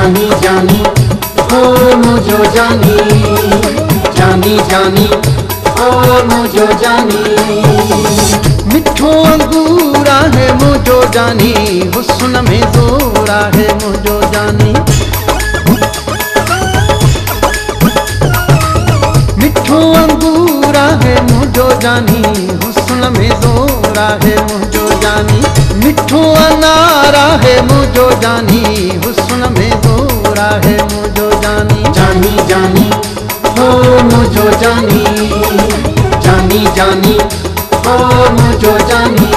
जानी जानी हो मुझो जानी, जानी जानी हो मुझो जानी। मिठो अंगूरा है मुझो जानी, हुस्न में जोरा है मुझो जानी। मिठो अंगूरा है मुझो जानी, हुस्न में जोरा है मुझो जानी। मिठो अनारा है मुझो जानी, हुस्न में जोरा है मुझो जानी। जानी जानी हो मुझो जानी, जानी जानी हो मुझो जानी।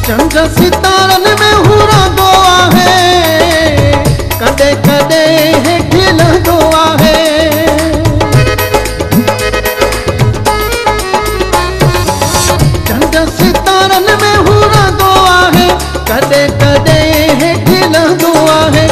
चंद्र सितारन में हुरा गोआ है, कदे कदे है खिल गोआ है। चंद्र सितारन में हुरा गोआ है, कदे कदे है खिल गोआ है।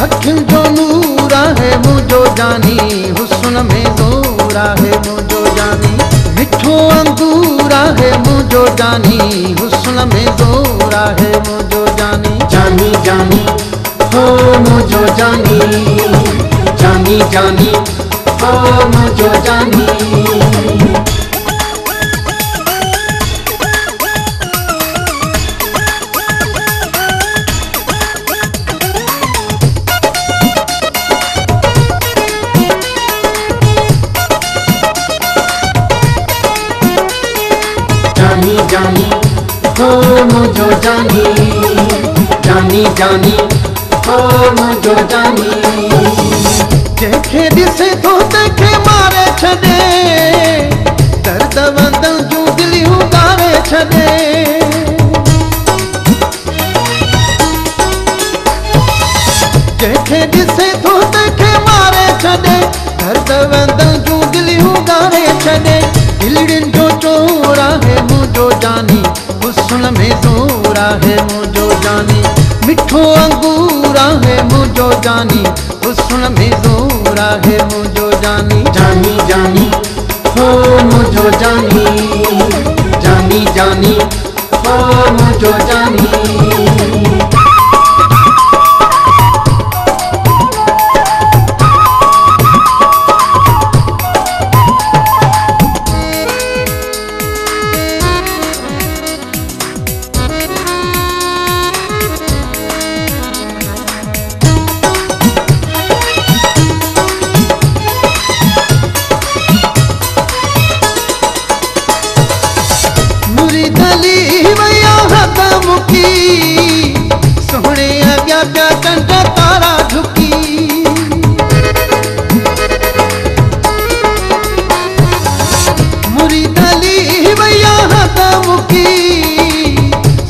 अखिल जो नूरा है मुझो जानी, हुस्न में जोरा है मुझो जानी। मिठो अंगूरा है मुझो जानी, हुस्न में जोरा है मुझो जानी। जानी जानी हो मुझो जानी, जानी जानी हो मुझो जानी। जानी जानी हो मुझो जानी, जानी जानी हो मुझो जानी। जंहिंखे ॾिसे थो तंहिंखे मारे छॾे, दर्द वंद जूं दिलियूं ॻारे छॾे। जंहिंखे ॾिसे थो तंहिंखे मारे छॾे, दर्द वंद जूं दिलियूं ॻारे छॾे। दिलड़ियुनि जो चोरा है मुझो जानी, हुस्न में जोरा है मुझो जानी। मिठो अंगूरा है मुझो जानी, हुस्न में जोरा है मुझो जानी। जानी जानी हो मुझो जानी, जानी जानी हो मुझो जानी। मुरी वैया हथ मुकी, सोहणे अॻियां पिया चंड तारा झुकी। मुरी वैया हथ मुकी,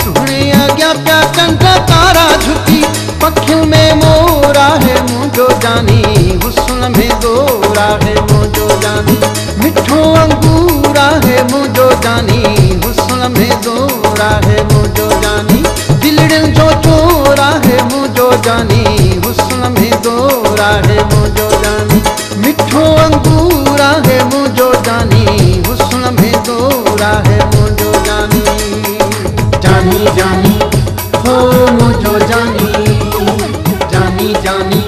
सोहणे अॻियां पिया चंड तारा झुकी। पखियुनि में मोरा है मुझो जानी, हुस्न में जोरा है मुझो जानी। मिठो अंगूरा है मुझो जानी, हुस्न में जोरा है मुझो जानी। दिलड़ियुनि जो चोरा है मुझो जानी, हुस्न में जोरा है मुझो जानी। मिठो अंगूरा है मुझो जानी, हुस्न में जोरा है मुझो जानी। जानी जानी हो मुझो जानी, जानी जानी